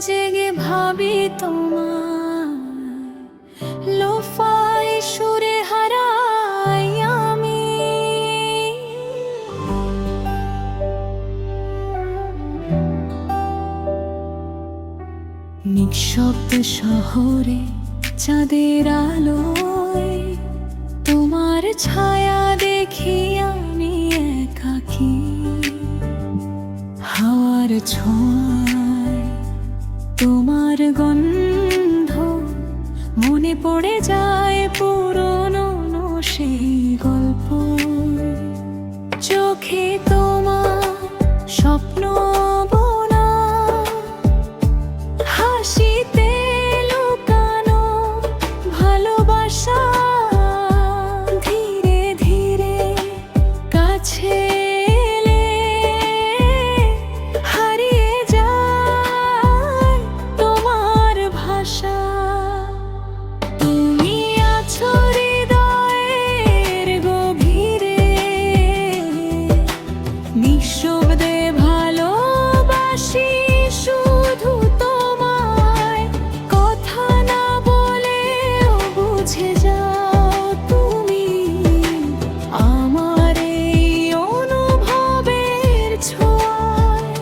জেগে ভাবি তোমার, লোফাই সুরে হারাই আমি। নিঃশব্দ শহরে চাঁদের আলোয় তোমার ছায়া দেখি আমি একাকী। হাওয়ার ছোঁয়ায় তোমার গন্ধ মনে পড়ে যায় পুরনো সেই গল্প। চোখে তোমার স্বপ্ন বোনা, হাসিতে লুকানো ভালোবাসা ধীরে ধীরে কাছে এলে হারিয়ে যায় তোমার ভাষা। তুমি আছো হৃদয়ের গভীরে, নিঃশব্দে ভালোবাসি শুধু তোমায়। কথা না বলেও বুঝে যাও তুমি আমার এই অনুভবের ছোঁয়ায়।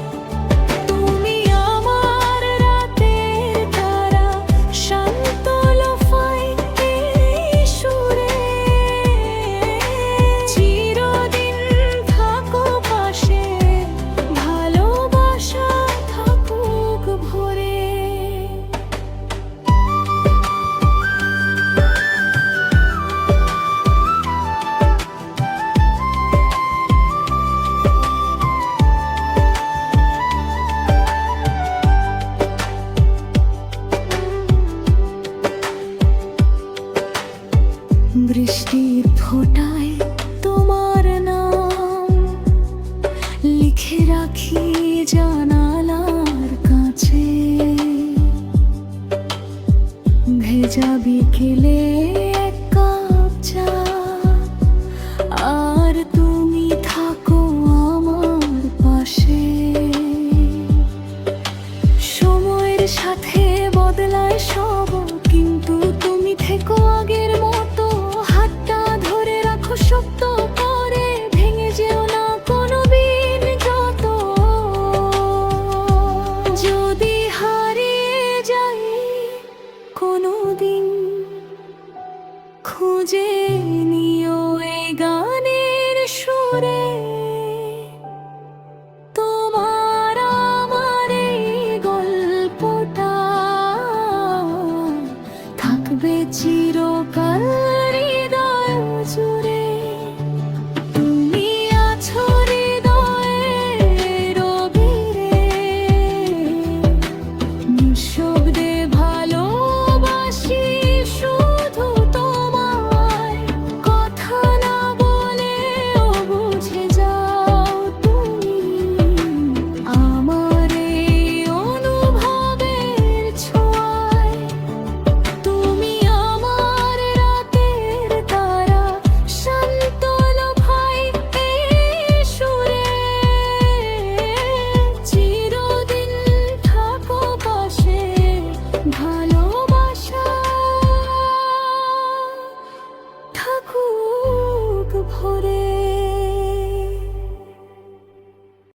তুমি আমার রাতের তারা, শান্ত লোফাই এই সুরে। চিরদিন থাকো পাশে, ভালোবাসা থাকুক ভরে। বৃষ্টির ফোঁটায় তোমার নাম লিখে রাখি জানালার কাছে। ভেজা বিকেলে এক কাপ চা, আর তুমি থাকো আমার পাশে। সময়ের সাথে বদলায় সব, কিন্তু তুমি থেকো আগের মতো। হাতটা ধরে রাখো শক্ত করে, ভেঙে যেও না কোনোদিন। যত যদি হারিয়ে যাই কোনোদিন, খুঁজে নিও এই গানের সুরে। তোমার আমার এই গল্পটা থাকবে চিরকাল হৃদয় জুড়ে। তুমি আছো হৃদয়ের গভীরে, নিঃশব্দে ভালোবাসি শুধু তোমায়। কথা না বলেও বুঝে যাও তুমি আমার এই অনুভবের ছোঁয়ায়। তুমি আমার রাতের তারা, শান্ত লোফাই এই সুরে। চিরদিন থাকো পাশে,